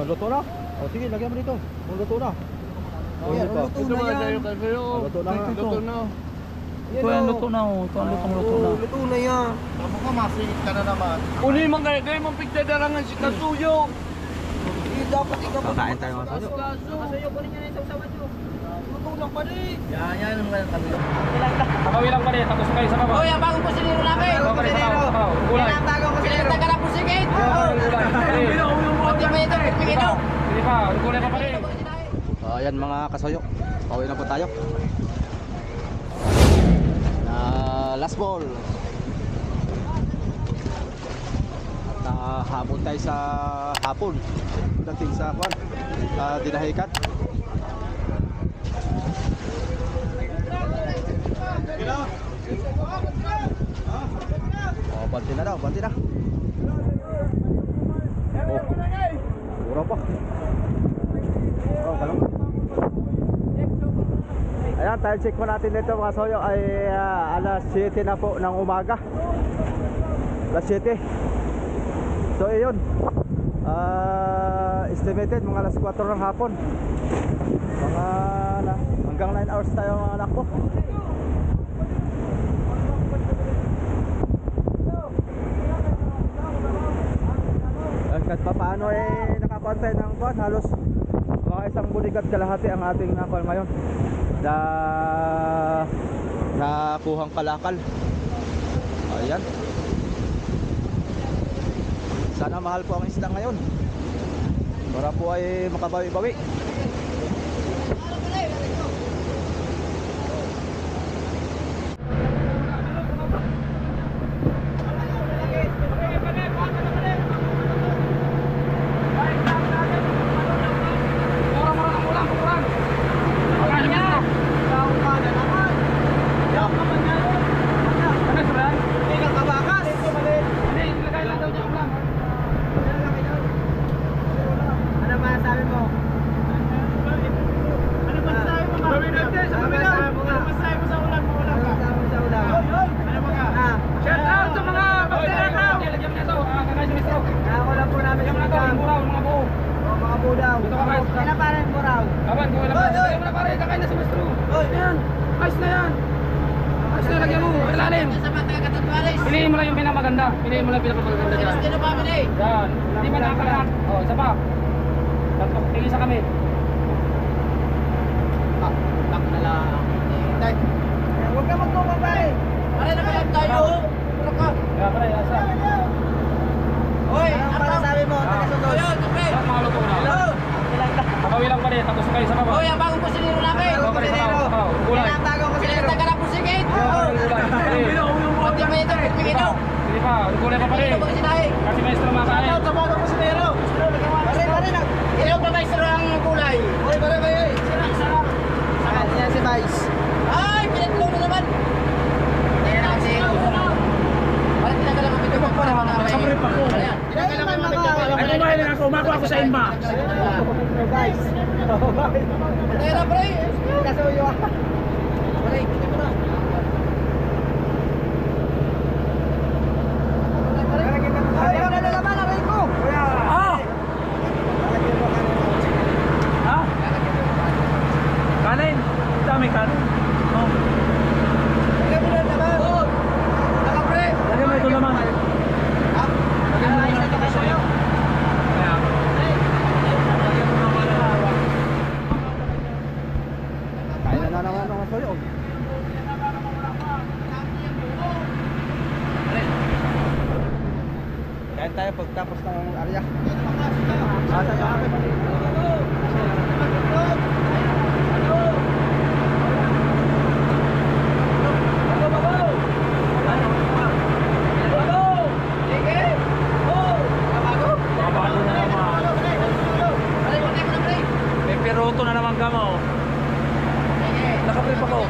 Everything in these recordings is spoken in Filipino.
Ano, luto na? O sige, lagyan mo dito. Kung luto na. Yan, luto na yan. Luto na nga. Luto na. Ito yan, luto na oh. Ito ang lutong-luto na. Luto na yan. Tama ka, masingit ka na naman. Kunin mo gaya mong pigdadarangan si Kasuyo. Hindi dapat ikaw Kakain tayo mga sayo. Kasuyo, kunin niya na yung sausawan nyo. Luto lang pa rin. Yan naman kami. Sabawi lang pa rin, tapos kayo sa baba. Oh, yung bagong pusilero namin. Bagong pusilero. Kulay. Yan ang bagong pusilero. Taga na pusigit. Pati ba ito? Pati ito? Hindi pa, kulay pa pa rin. Ayan mga kasayo. Pauwi na po tayo. Last ball. At habol tayo sa hapon. Dating sa kwan. Dinahikat. Oh, banti na daw, banti na. Oh, mura pa. Oh, kalong. Ayan, time check po natin dito mga soyo ay alas 7 na po ng umaga. Alas 7. So ayun, estimated mga alas 4 ng hapon. Mga hanggang 9 hours tayo mga anak ko. Kahit pa paano nakakontay ng kwan, halos mga isang buligat kalahati ang ating nakon ngayon na nakuhang kalakal. Ayan, sana mahal po ang isda ngayon para po ay makabawi-bawi. Piliin mo lang yung pinamaganda. Piliin mo lang yung pinamaganda dyan. Yan. Hindi ba nakakalat? O, isa pa. Tingin sa kami. Bak na lang. Huwag ka magpapabay. Pare na kalam tayo. Puro ka. Kaya pare, asa. Hoy, Ano para sabi mo? Taga-sugod. Ayun, kapre. Yan, mga luto na. Sabawi lang pa rin, tapos kayo sa baba. Oh, yung bagong pusilero namin. Bagong pusilero. Kulay. Yan ang bagong pusilero. Taga na pusigit. Pati ba ito? Pati ito? Hindi pa, kulay pa pa rin. Kasi maestro makain. Sa bagong pusilero. Pare na. Ilaw pa maestro ang kulay. Hoy, pare. Yan si Vice. Ay, pinatlong na naman. Ayan ang siya. Parang tinagalang ang pito pa naman. Nakaprep ako. Tinagalang ang pito pa. Ay, kumain lang ako. Umako ako sa Inmax. Vice. Ayan na, pre. Kasuyo. Pre, tingnan mo na. Ayaw na naman ang rin ko. Ah! Ha? Kanin? Dami kanin. Oh. Ayaw mo na naman. Naka, pre. Lagyan mo ito naman. Lagyan mo naman ito kasi sa'yo. Kaya. Lagyan mo naman ang hawak. Kaya na naman mga soyo. Kain tayo pagtapos ng area. Asa sa akin. May piroto na naman kamo. Nakaprep ako.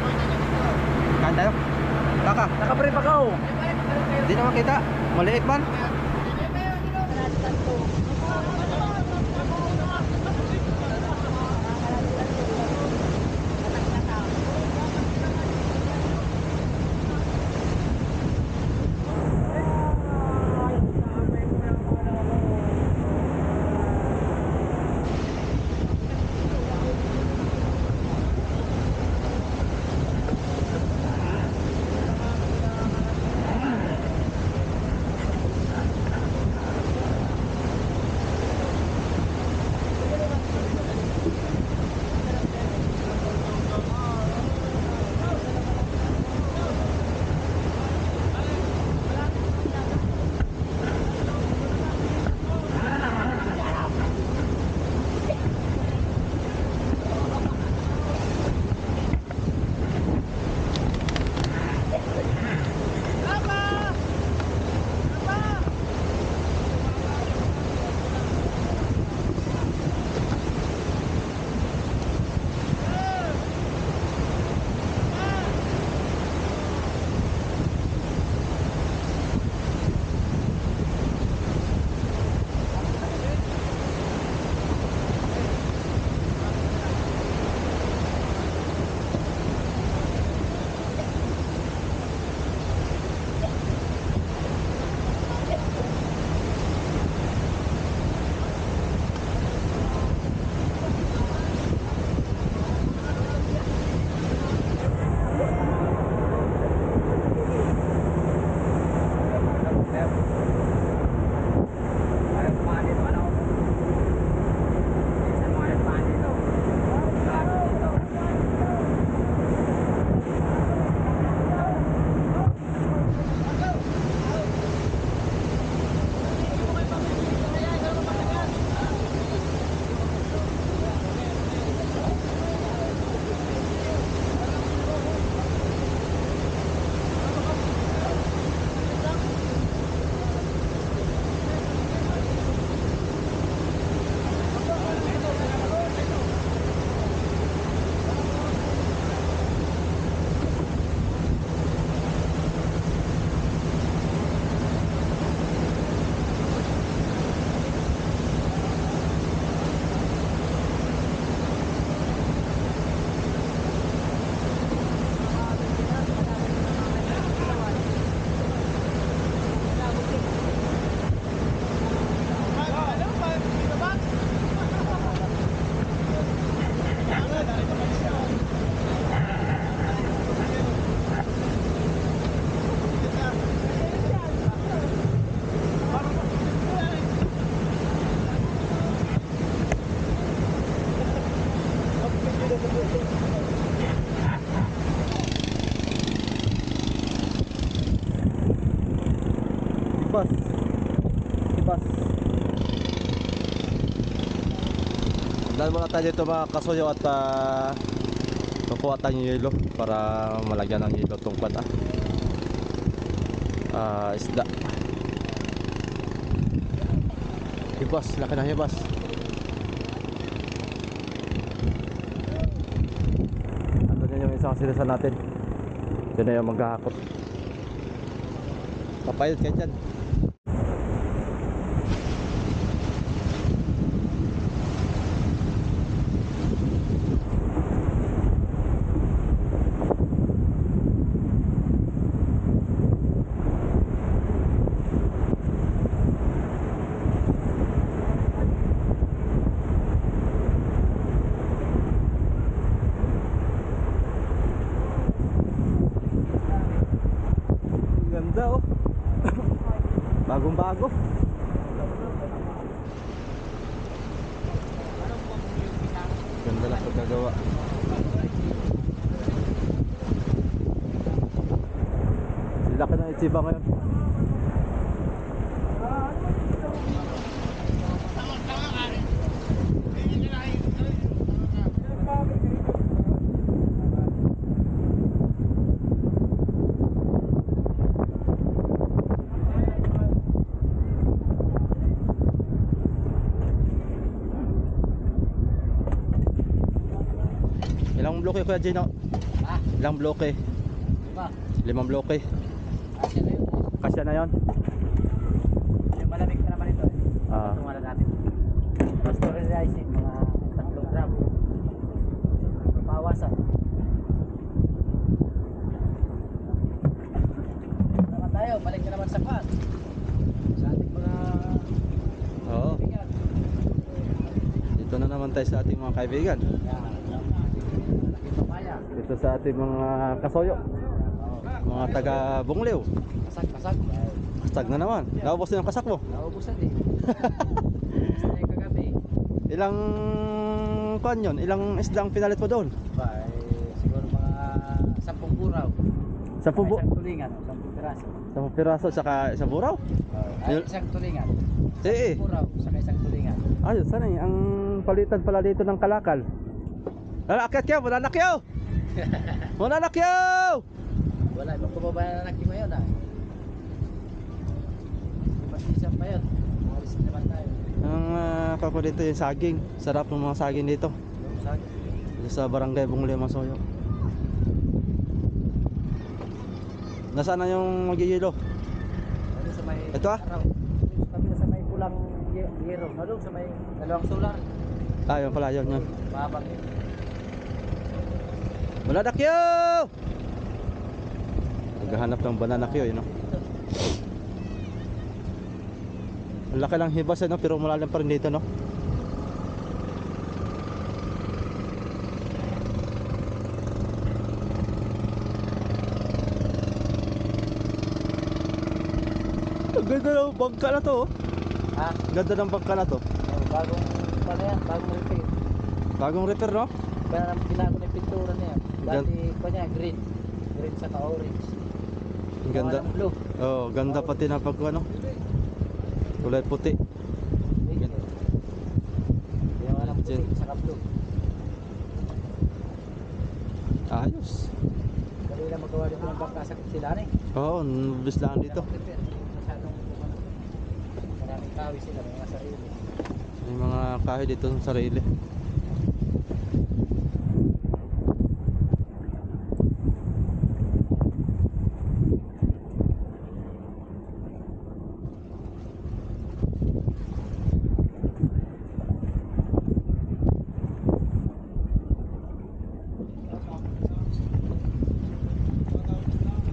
Kain tayo. Kaka, Nakaprep ako. hindi naman kita. Maliit man. Hibas. Hibas. Dahil muna tayo dito mga kasuyo at kukuha tayo yung yelo para malagyan ng yelo tong kwat isda. Hibas, laki ng hibas. Ando na yung isang silisan natin. Yun na yung maghahakot. Papayod kayo dyan. Ganda oh. Bagong bago. Ganda lang pagkagawa. Sila ka na itsiba ngayon. Ilang bloke Kuya Gino? Ha? Ilang bloke? Diba? 5 bloke. Asya na yun. Kasya na yon. Yung malamig na naman ito. Ito nga natin. Pasteurizing, mga 3 gram. Pawasan. Naman tayo, balik na naman sa kwan. Sa ating mga Oo. kaibigan. Dito na naman tayo sa ating mga kaibigan. Yan. Laki papaya. Dito sa ating mga kasoyo. Mga taga Bungliw. Kasag. Kasag na naman. Naubos na yung kasak mo. Naubusan eh. Naubusan na yung kagabi. Ilang kuan yun? Ilang isdang pinalit mo doon? Diba, siguro mga 10 buraw. Sa pubo? Isang tulingan, 10 piraso. 10 piraso saka isang buraw? Ay, Yun. isang tulingan. Eh. Buraw, saka isang tulingan. Ayos, sana eh. Ang palitan pala dito ng kalakal. Lalakit kayo, mananak kayo! Mananak kayo! Wala, ibang bumaba na anak ko ngayon ah. Pasisan pa yun. Umalis naman tayo. Ang kako dito yung saging. Sarap ng mga saging dito. Yung sag. Dito sa barangay Bungliw, Masoyo. Nasaan na yung magyayelo? Ano sa may Ito ah? araw. Yung sabi na sa may pulang yero. Ano sa may dalawang solar. Ah, yun pala, yun. Mahabang yun. Mananak kayo! Naghahanap ng banana kayo, yun no? Ang laki lang hibas no? Pero malalim pa rin dito no? Ang ganda ng bangka na to oh. Ha? Ganda ng bangka na to. Oh, bagong pala yan, bagong repair. Bagong repair no? Kaya naman binago na yung pintura niya. Gan- Dati pa niya, green. Green sa ka-orange. Ang ganda. Gawa ng blue. Oh, ganda pati na pag ano. Kulay puti. Gawa ng puti sa ka-blue. Ayos. Dali lang magawa dito ng bangka sa Kupsilan eh. Oo, bislaan dito. Masyadong maraming kawi sila, may mga sarili. May mga kahoy dito sa sarili.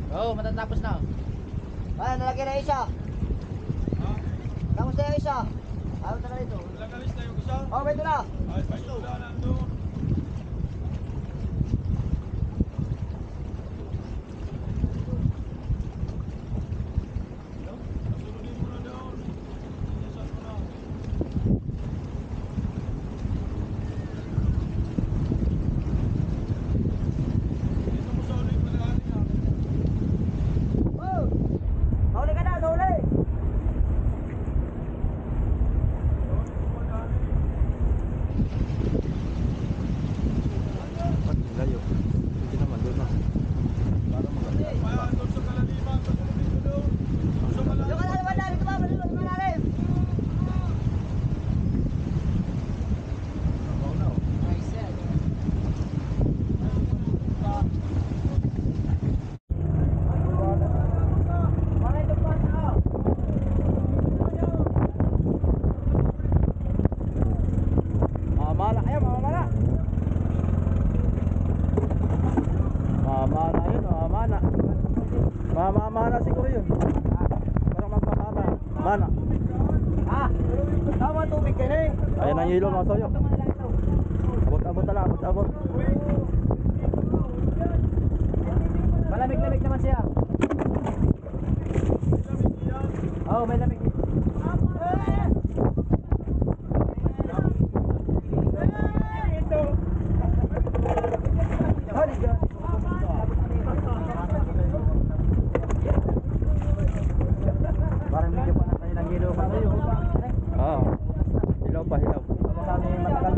Oo, matatapos na. Ah, nalagyan na isa. Tapos na yung isa. Ayaw na ito. Nagalis na yung isa. Oh, may ito na. Ay, pasto na nando. Nasunodin mo na doon. Inasan mo na. Dito mo sa ulit pala. Oh! Huli ka na, huli! Ano? Tama tubig ka na eh. Ayan ang yelo mga soyo. Abot-abot tala, abot-abot. Malamig-lamig naman siya. Oh, may lamig. Parang medyo pa na tayo ng yelo pa tayo. Ah. Hilaw pa, hilaw. Sabi matagal.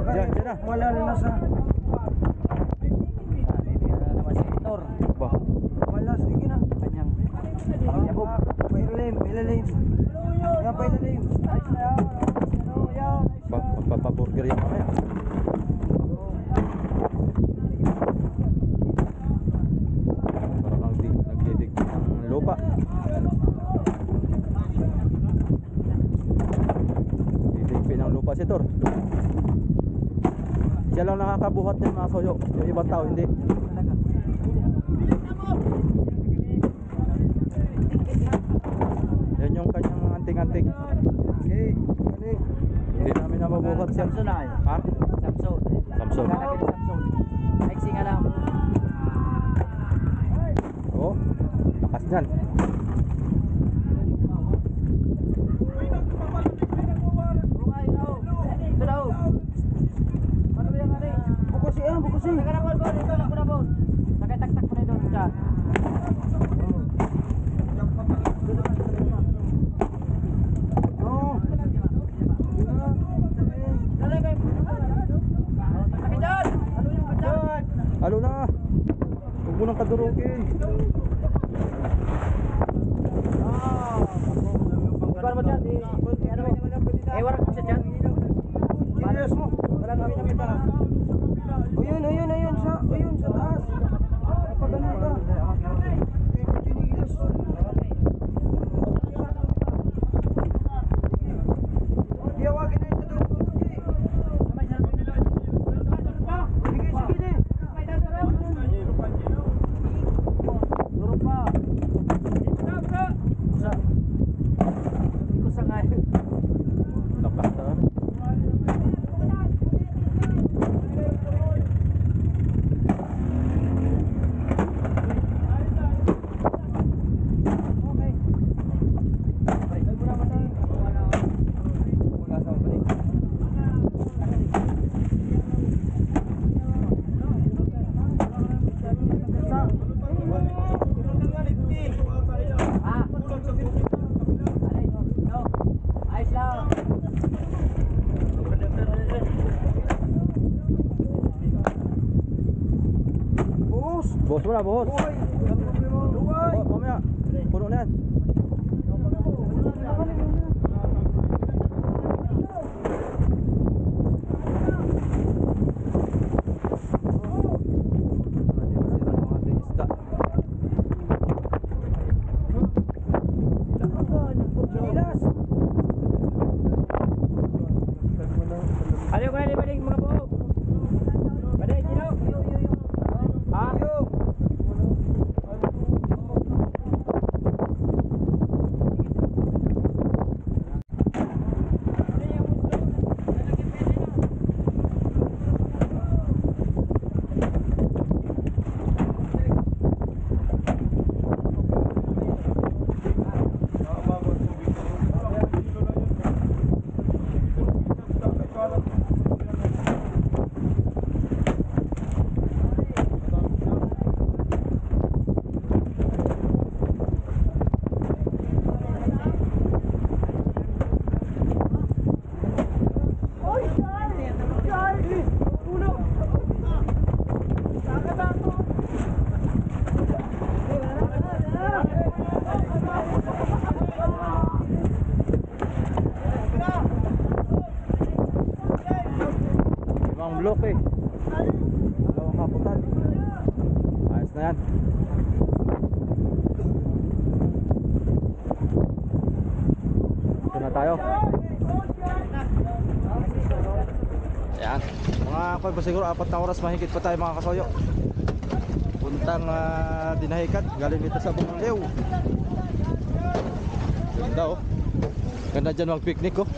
Diyan, diyan na. Wala na sa. Bibigyan na naman si Tor. Ba. Wala, sige na. Kanyang yabog. Pailalim, pailalim. Yan, pailalim. Ayos na yan. Yan. Papaburger yan mamaya. Parang nagdidig ng lupa. Didigpin ng lupa si Tor. Siya lang nakakabuhat ng mga soyo. Yung ibang tao hindi. Yan yung kanyang mga anting-anting. Okay. Hindi namin na mabuhat siya. Samson ay. Ha? Samson. Samson. Lalaki ni Samson. Maiksi nga lang. Oo. Lakas dyan. Bukay daw. Ito daw. Paano ba yung ari? Bukusi yan, bukusi. Teka na, Bon. Ito lang ko na, Bon. Nakitak-tak mo na doon dyan. Dali kayo. Takin dyan. Ano yung dyan? Alo na. Huwag mo nang kadurugin. Ikaw naman dyan. Warak mo siya dyan. Pares mo. Walang kami namin na. Ayun, ayun, ayun. Ayun, sa taas. Kapag ano ka. Tinigilas. Iyawagin na yung tagal ko. Sige, sige. Durog pa. Kusa nga yun. Lakas ha. Ayos lang. Buhos mo na, buhos. Oo, mamaya. Puno na yan. Ayaw ko na libaling mga buhok. Baday, sino? Ha? Dalawang bloke. Dalawang kaputan. Ayos na yan. Ito na tayo. Ayan. Mga kwan pa siguro 4 na oras mahigit pa tayo mga kasoyo. Puntang Dinahican. Galing dito sa Bunglew. Ganda oh. Ganda dyan mag-picnic oh.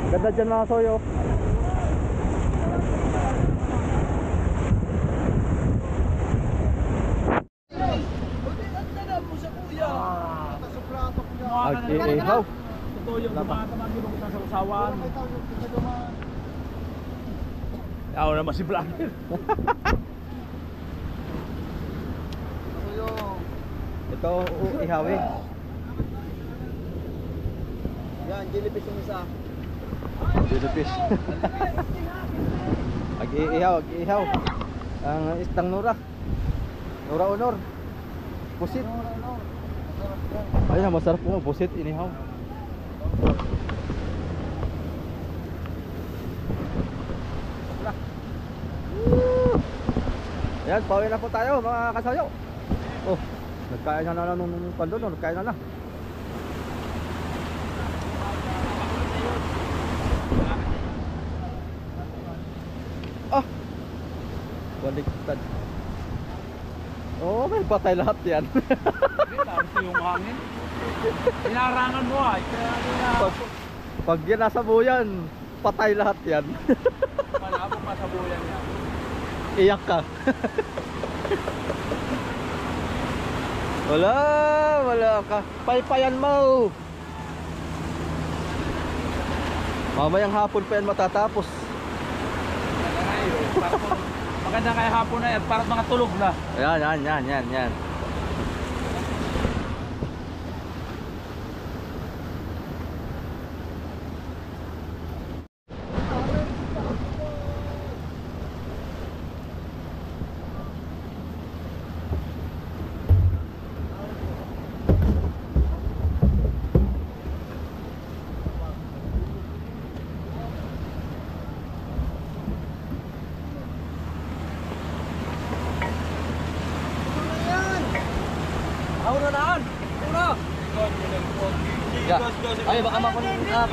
Ganda dyan mga soyo. Ag-iihaw. Ito yung tumatamang gilong sa usawan. Ako naman si Vlogger. Ito ihawi. Yan, jellyfish yung isa. Jellyfish. Ag-iihaw, ag-iihaw. Ang istang Nora. Nora Honor. Pusit. Ayun, masarap po, pusit, inihaw. Ayan, pauwi na po tayo mga kasayo. Oh, nagkain na nung pandon, nagkain na. Ah, baliktad. Oh, may patay lahat yan. Ito yung hangin. Inarangan mo ay. Pag yan nasa buyan, patay lahat yan. Malabong masabuyan yan. Iyak ka. Wala ka. Paypayan mo. Mamayang hapon pa yan matatapos. Maganda kaya hapon na yan, parang mga tulog na. Yan. Yeah. Ay, baka makunin ka.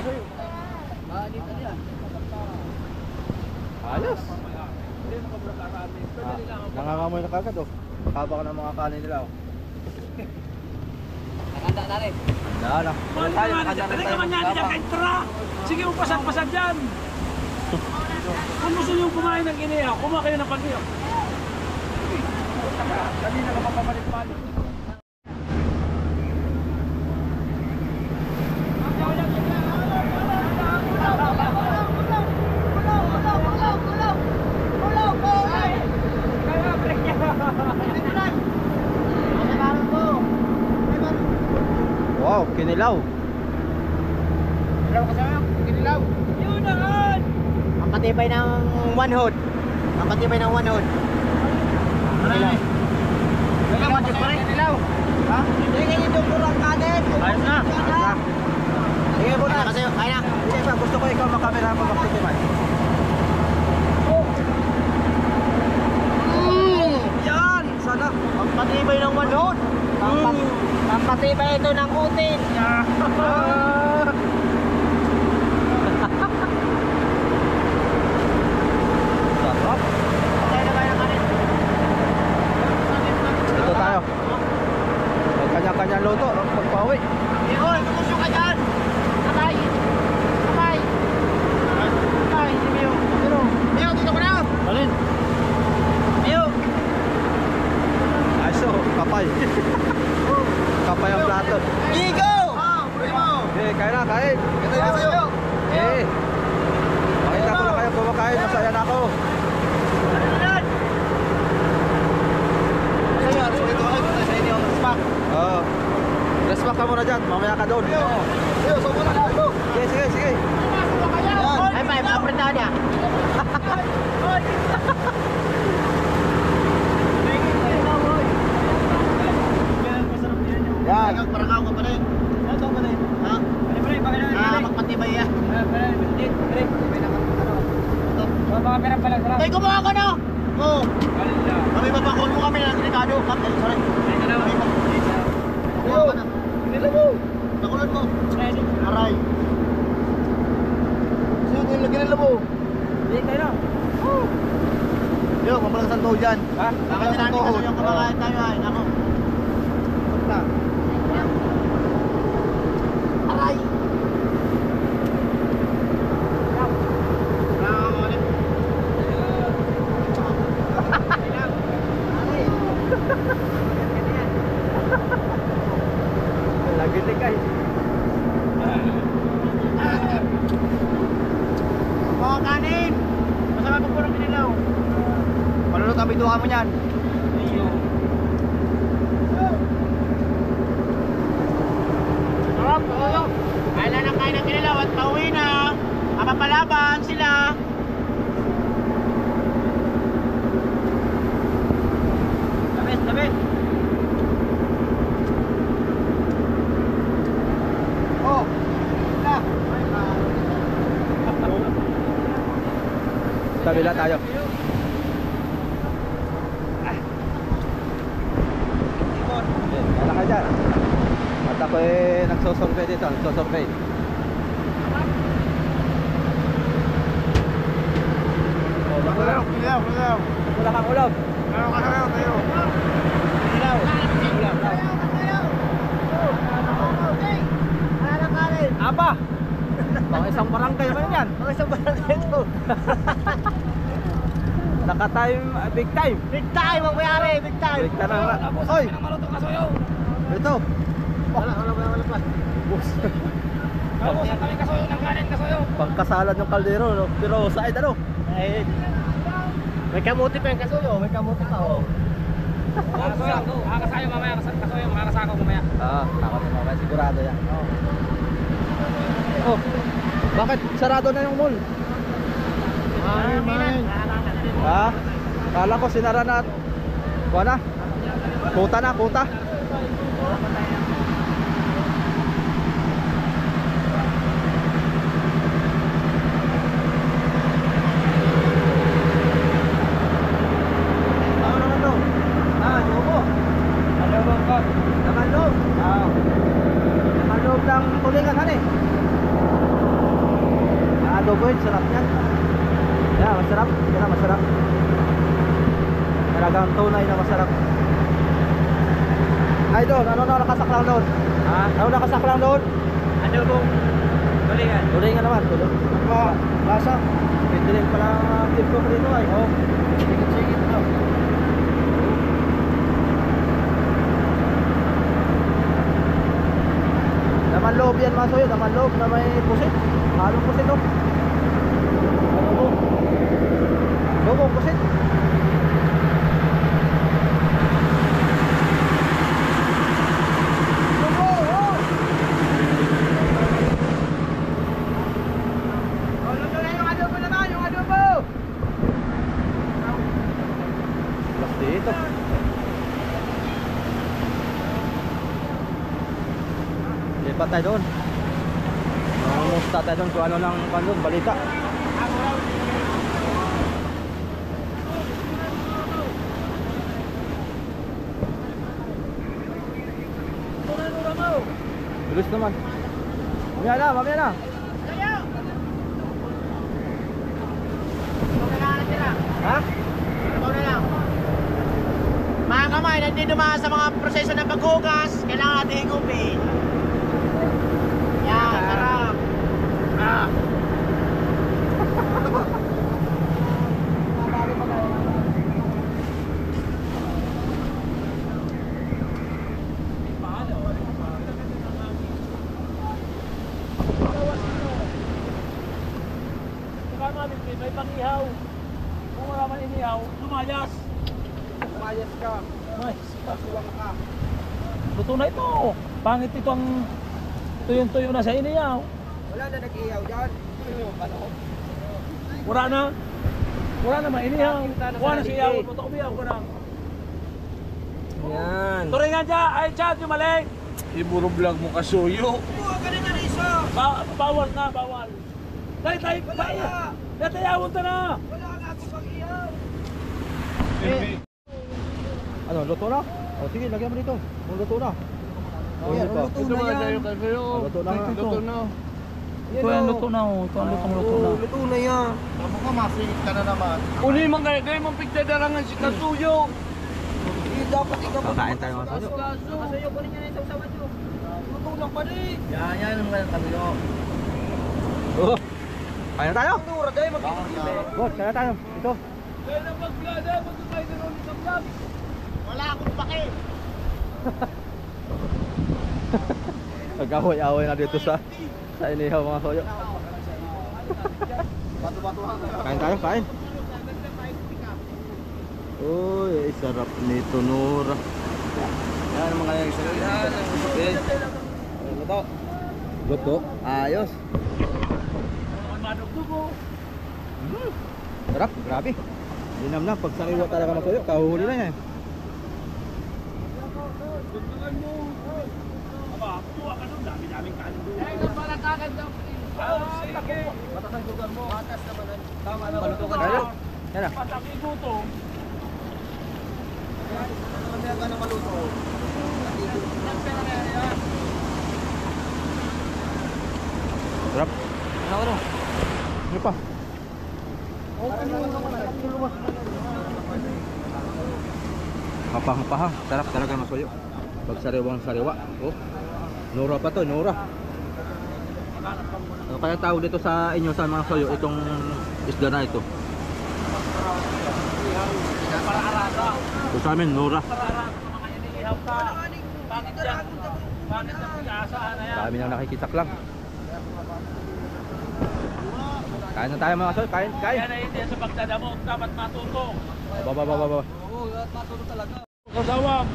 Ayos. Nangangamoy na kagad oh. Haba ka ng mga kanin nila oh. Nakanda na rin. Dala. Sige mo pasad-pasad dyan. Kung gusto nyo kumain ng inihaw, kumain kayo ng pag-ihaw. Dali na ka mapapalik-palik. Wow, kinilaw. Kinilaw. Yun na nga! Ang patibay ng one hood. Ang patibay ng one hood. Kinilaw. Kinilaw. Ha? Sige, ito kurang kanin. Ayos na. Sige po na. Kasi, kaya na. Hindi ba, gusto ko ikaw makamera pa magtitiman. Yan, sana. Ang patibay ng one hood. Ang patibay ito ng utin. Sarap. Patay na kayo ng kanin. Ito tayo. Kanya-kanya luto, pagpauwi. Ihoy, kumusyo ka dyan! Patay! Patay! Patay, si Mio. Mio, dito ko na! Alin? Mio! Ay, so, kapay. Kapay ang plato. Igo! Primo! Eh, kain na, kain. Ito na sa'yo! Eh. Makita ko na kayo kumakain, masaya na ako. Sa'yo, ito. ka muna dyan, mamaya ka doon. Yo, so muna na. Sige, sige, sige. Ay, may apretahan niya. Yan. Parang ako pa rin. Ito pa rin. Ha? Magpatibay yan. Tay, gumawa ka na! Oo. Kami mapakul mo kami ng delikado. Kapten, sorry. Yo, nila mo. Nakulan mo. Aray. Sino yung lagyan nila mo? Hindi kayo na. Yo, mamalasan to dyan. Ha? Bakit sinani kasi yung kumakain tayo ay. Ako. Basta. Aray. Lagi tingkay. Mga kanin! Masama pag purang kinilaw. Palulot ang bituka mo yan. Sarap! Kailan na kain ng kinilaw at pauwi na. Mapapalaban sila. Labit, labit! Oh! Na! Kabila tayo. Kaya ka dyan. At ako nagsosurvey dito, nagsosurvey. Kinilaw! Wala kang ulam. Tayo! Kinilaw! Aba! Pang isang barangay naman yan. Ang isang barangay ito. Naka-time, big time. Big time ang mayari! Big time! Big time na. Oy! Ito. Wala pa. Pagkasalan ng kaldero, no? Pero side ano? Ay, may kamuti pa yung kasuyo. May kamuti pa, oh. Makakasayo mamaya, kasayo, makakasako mamaya. Ako din mamaya, sigurado yan. Oh, bakit sarado na yung mall? Ha? Kala ko sinara na. Kuha na. Kuta na, kuta. Ano naman to? Yobo. Naman loob. Naman loob ng tulingan, han eh. Adobo yun, sarap yan. Yeah, masarap. Yan na, masarap. Talagang tunay na masarap. Ay doon, ano na nakasaklang doon? Ha? Ano nakasaklang doon? Adobong tulingan. Tulingan naman, tulog. Ano lasa? Pwede rin pala tip ko dito ay. Oh. Sigit-sigit na. Naman loob yan mga soyo, naman loob na may pusit. Halong pusit oh. Adobo. Adobo, pusit. Dito. Lipat tayo doon. Musta tayo doon kung ano lang doon, balita. Bilis naman. Mamaya na, mamaya na. Ha? Mga kamay, nandito naman sa mga proseso ng paghugas, kailangan natin higupin. Yan, sarap. May pang-ihaw. Kung wala man inihaw, lumayas. Mayas ka. Mayas. Pasuwang ka. Luto na ito. Pangit ito ang tuyo na sa iniyaw. Wala na nag-iyaw dyan. Wala na. Wala na mainihaw. Wala na siya. Puto ko biyaw ko na. Yan. Turingan dyan. Ay, chat yung maling. Iburo vlog mo kasuyo. Bawal na, bawal. Tay, natayawon ta na. Ano, luto na? O sige, lagyan mo dito. Kung luto na. O, Yan, luto. luto na yan. Luto na. Luto na. Ito ang luto na. Ito ang luto na. Luto na yan. Tama ka, masingit ka na naman. Uni man kayo mong pigdadarangan si kasuyo. Dapat ikaw Kakain tayo mga soyo. Masuyo ko rin yan yung sausawan nyo. Luto lang pa rin. Yan naman ang kami ko. Oh. Kaya na tayo. Nura dahil mag-ibig. Boss, kaya tayo. Ito. Kaya na mag-vlog, mag-vlog na rin sa vlog. Wala akong pake. Nag-away-away na dito sa inihaw mga soyo. Kain tayo, kain. Uy, sarap nito, Nora. Yan ang mga sarap. Yan. Luto. Luto. Ayos. Sarap, grabe. Linam na, pag sariwa talaga ng soyo, kahuhuli na yan. Daming kanin doon. Para kagad daw. Batas ang lugar mo. Batas naman. Tama na. Paluto ka Ayos. Yan na. Patang igutom. Kaya ka na maluto. Sarap. Ano? Ano pa? Mapahang-pahang. Sarap talaga ng soyo. Pag sariwang sariwa. Oh. Nora pa to, Nora. Ano kaya tawag dito sa inyo sa mga soyo itong isda na ito? Ito sa amin, Nora. Dami nang nakikitak lang. Kain na tayo mga soyo, kain. Kaya na hindi sa pagdadamo, dapat matuto. Baba. Oo, matuto talaga. Kasawang.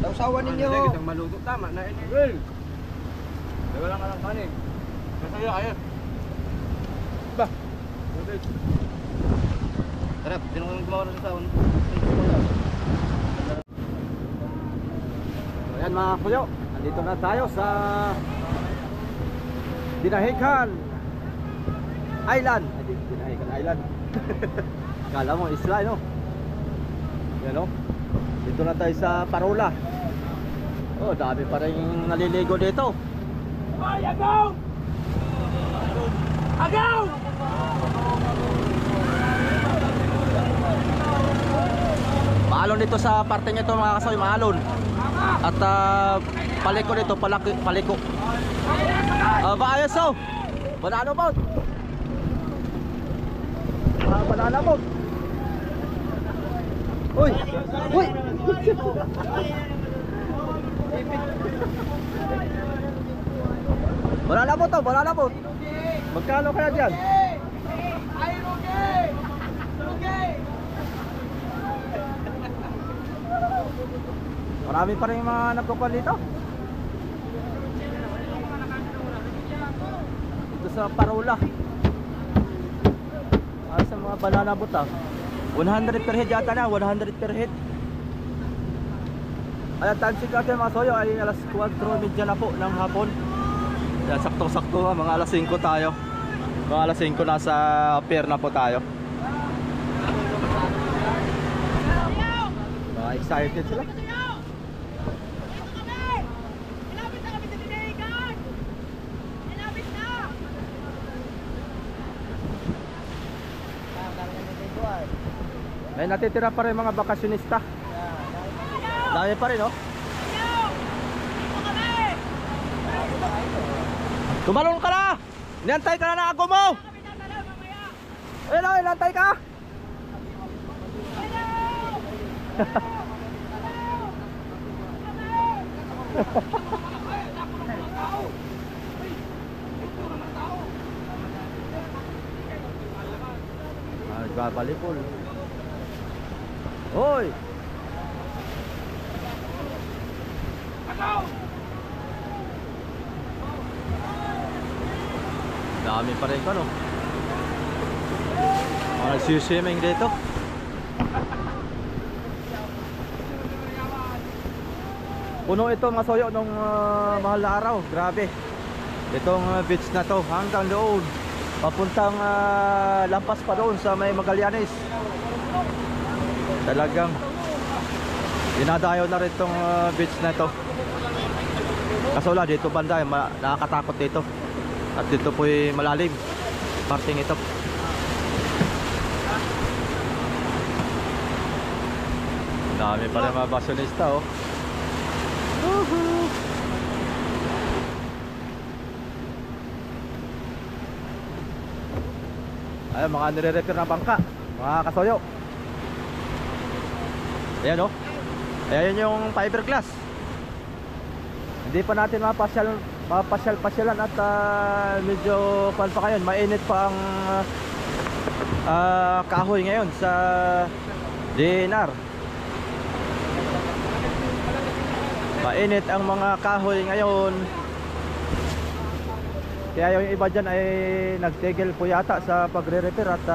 Sausawan ninyo. Kitang maluto. Tama na. Well. Wala ka lang kanin. Masaya kayo. Ba? Sarap. Sino kang gumawa ng sasawan? Ayan mga kuyo, andito na tayo sa Dinahican Island. Dinahican Island. Kala mo isla, no? Yan, no? Dito na tayo sa Parola. Oh, dami pa rin naliligo dito. Ay, agaw! Agaw! Maalon dito sa parte nito mga kasoy, maalon. At paliko dito, paliko. Maayos oh. Banana boat. Banana boat. Uy. Uy. Banana boat oh, banana boat. Magkano kaya diyan? Ay, Rugi! Rugi! Marami pa rin yung mga nagkukuha dito. Dito sa Parola. Sa mga banana boat 100 per head yata na, 100 per head. Ayan, time check natin mga soyo ay alas 4:30 na po ng hapon. Yan, sakto-sakto mga alas 5 tayo. Mga alas 5 nasa pier na po tayo. Mga excited sila. May natitira pa rin mga bakasyonista. Dami pa rin, oh. Tumalon ka na! Inantay ka na ng ako mo! Ayun, oh, inantay ka! Nagbabalipol. Hoy! Dami pa rin ko, no? Mga nagsiswimming dito. Puno ito mga soyo nung mahal na araw. Grabe. Itong beach na to hanggang doon. Papuntang lampas pa doon sa may Magallanes. Talagang dinadayo na rin itong beach na to. Kaso wala dito banda, nakakatakot dito. At dito po'y malalim. Parting ito. Dami pa rin mga basyonista, oh. Ayun, mga nire-repair na bangka, mga kasoyo. Ayan, oh. Ayan yung fiberglass. Hindi pa natin mapasyal-pasyalan at medyo pan pa ngayon. Mainit pa ang kahoy ngayon sa DNR. Mainit ang mga kahoy ngayon. Kaya yung iba dyan ay nagtigil po yata sa pagre-repair. At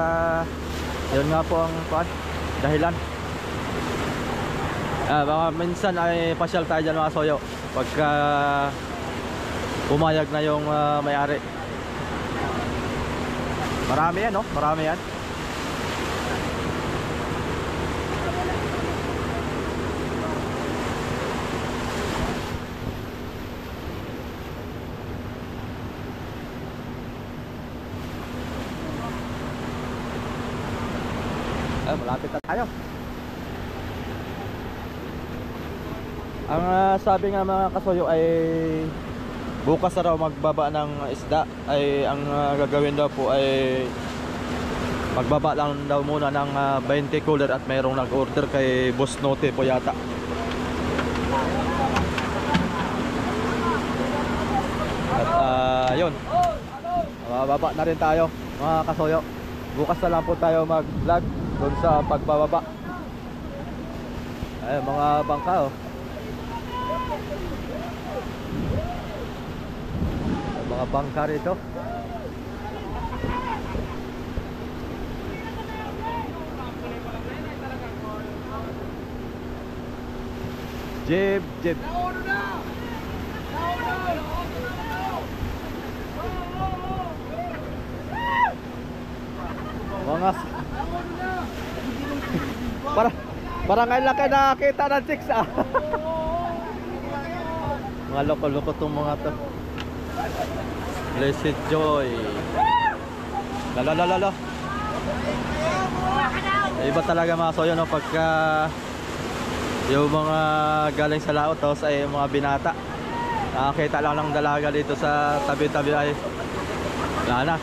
yun nga po ang dahilan. Baka minsan ay pasyal tayo dyan mga soyo pagka pumayag na yung may-ari. Marami yan, no? Marami yan. Malapit na tayo. Ang sabi nga mga kasoyo ay bukas na raw magbaba ng isda. Ay ang gagawin daw po ay magbaba lang daw muna ng 20 cooler. At mayroong nag-order kay Boss Note po yata. At yun, mababa na rin tayo mga kasoyo. Bukas na lang po tayo mag-vlog doon sa pagbababa. Ayun, mga bangka, oh. Mga bangka rito. Jib. Mga parang ngayon lang kayo nakakita ng chicks, ah. Mga loko-loko itong mga to. Blessed Joy. Lalalala. Iba talaga mga soyo, no? Pagka yung mga galing sa laot, tapos ay mga binata, nakakita lang ng dalaga dito sa tabi-tabi ay wala na.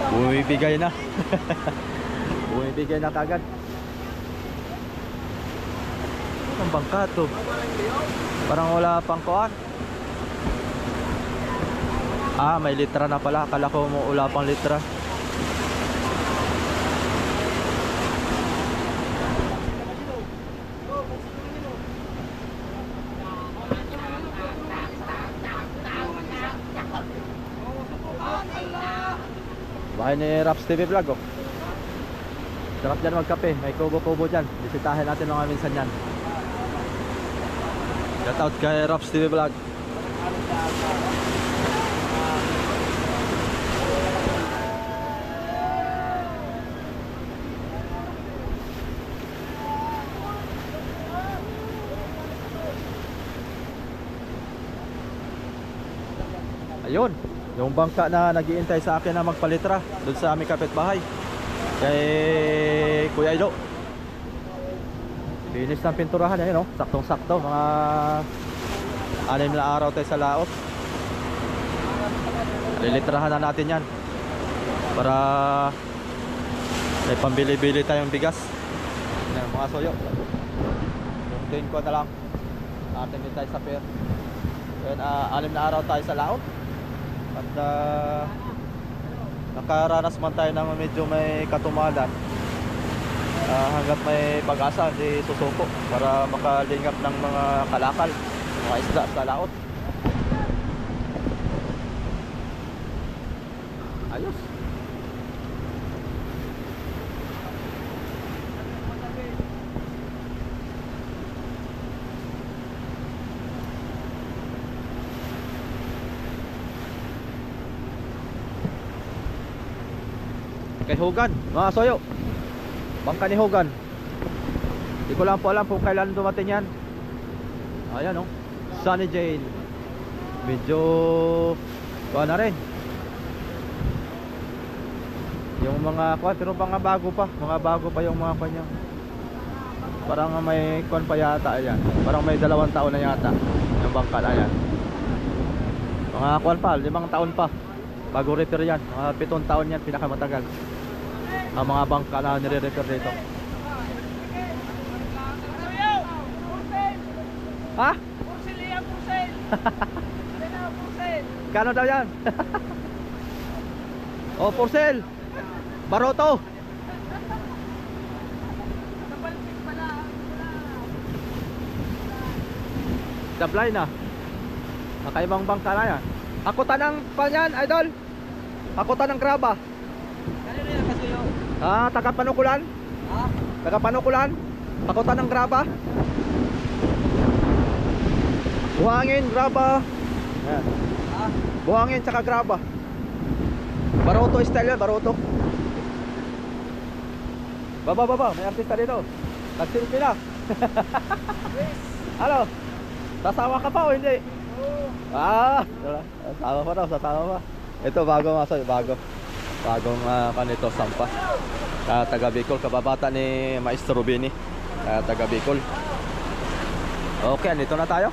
Bumibigay na. Bumibigay na kagad. Ang bangka to. Parang wala pang kuwan. May litra na pala. Akala ko mo wala pang litra. Bahay ni Raps TV Vlog, oh. Sarap dyan magkape. May kubo-kubo dyan. Bisitahin natin mga minsan yan. Shout out kay Raps TV Vlog. Ayun, yung bangka na nag-iintay sa akin na magpalitra doon sa aming kapitbahay kay Kuya Ido. Finish ng pinturahan, ayun, no? Saktong-sakto. Mga 6 na araw tayo sa laot. Lilitrahan na natin yan para may pambili-bili tayong bigas. Yan, mga soyo. Yung 10 ko na lang natin din tayo sa pier. Ayun, 6 na araw tayo sa laot. At nakaranas man tayo ng medyo may katumalan. hanggat may pag-asa di susuko para makalingap ng mga kalakal, mga isda sa laot. Ayos. Kay Hogan, mga soyo. Bangka ni Hogan. Hindi ko lang po alam kung kailan dumating yan. Ayan oh, Sunny Jane. Medyo kuha na rin. Yung mga kuha, pero mga bago pa yung mga kanya. Parang may kuha pa yata. Ayan, parang may 2 taon na yata yung bangka na yan. Mga kuha pa, 5 taon pa bago repair yan. Mga 7 taon yan, pinakamatagal ang mga bangka na nire-repair dito. Ha? Pursel yan, pursel. Pursel. Kano daw yan? Oh, Porcel. Baroto. Napalpik pala. Dablay na. Nakaibang bangka na yan. Akutan ng panyan, idol. Akutan ng graba. Kanino yan kasi yun? Ah, taga Panukulan. Ha? Taga Panukulan. Akutan ng graba. Buhangin, graba. Ayan. Ha? Buhangin tsaka graba. Baroto style yan, Baroto. Baba, may artista dito. Nagsilpi na. Ano? Sasama ka pa o hindi? Ah, sasama pa daw, sasama pa. Ito bago nga sa'yo, bagong kanito, sampa. Taga Bicol, kababata ni Maestro Rubini. Taga Bicol. Okay, andito na tayo.